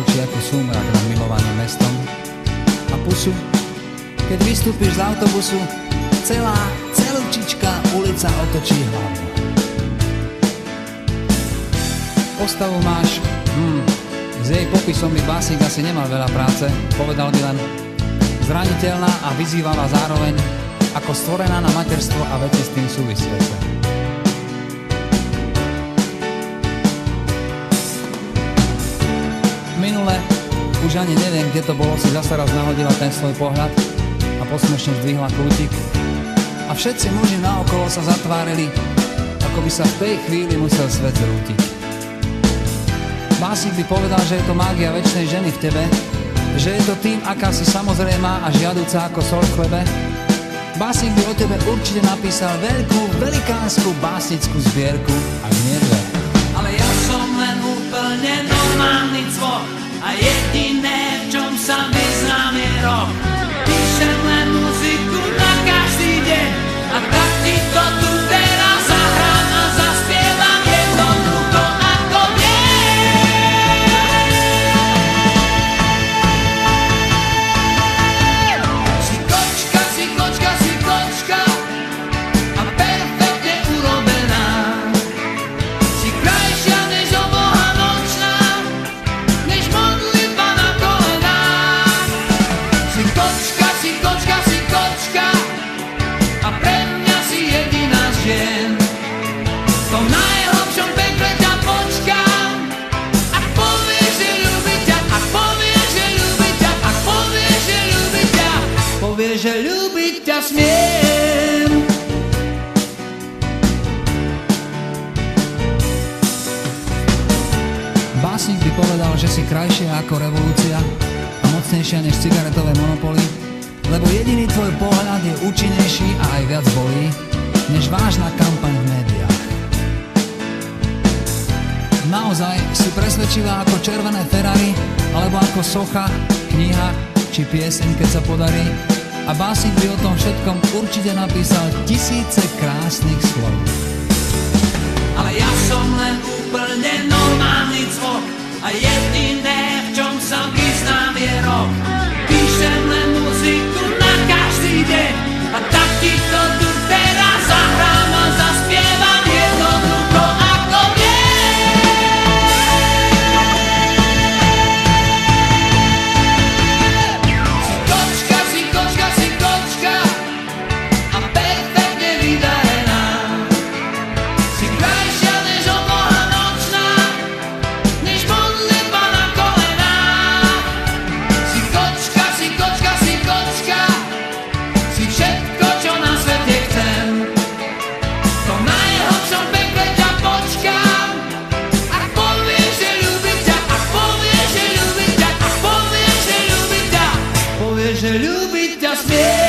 očí ako súmrak nad milovaným mestom. A pusu, keď vystúpiš z autobusu, celúčička ulica otočí hlavu. Postavu máš, s jej popisom by básnik asi nemal veľa práce, povedal by len zraniteľná a vyzývavá zároveň, ako stvorená na materstvo a veci s tým súvisiace. Minule, už ani neviem, kde to bolo, si zasa raz nahodila ten svoj pohľad a posmešne zdvihla kútik a všetci muži naokolo sa zatvárili, ako by sa v tej chvíli musel svet zrútiť. Básnik by povedal, že je to mágia večnej ženy v tebe, že je to tým, aká si samozrejmá a žiaduca ako sol v chlebe. Básnik by o tebe určite napísal veľkú, velikánsku básnickú zbierku, ak nie dve. Ale ja som len úplne normálny cvok a jediné, v čom sa vyznám, je rock. Píšem len muziku na každý deň a tak ti to tu teraz zahrám a zaspievam jednoducho ako viem. Si kočka a perfektne urobená. Si krajšia než oboha nočná, než modlitba na kolenách. Si kočka a pre mňa si jediná z žien. V tom najhlbšom pekle ťa počkám, ak povieš, že ľúbi ťa, ak povieš, že ľúbi ťa, ak povieš, že ľúbi ťa, povieš, že ľúbiť ťa smiem. Básnik by povedal, že si krajšia ako revolúcia a mocnejšia než cigaretové monopoly, lebo jediný tvoj pohľad je účinnejší a aj viac bolí, než vážna kampaň v médiách. Naozaj si presvedčivá ako červené Ferrari, alebo ako socha, kniha či pieseň, keď sa podarí. A básnik by o tom všetkom určite napísal tisíce krásnych slov. Ale ja som len úplne normálny cvok a jediné, v čom sa vyznám, je rock. Píšem len muziku na každý deň a tak ti to tu teraz zahrám a zaspievam jednoducho ako viem. Si kočka a perfektne vydarená. Si krajšia než oboha nočná, než modlitba na kolenách. Si kočka, si všetko, čo na svete chcem. V tom najhlbšom pekle ťa počkám, ak povieš, že ľúbi ťa, ak povieš, že ľúbi ťa, ak povieš, že ľúbi ťa, povieš, že ľúbiť ťa smiem.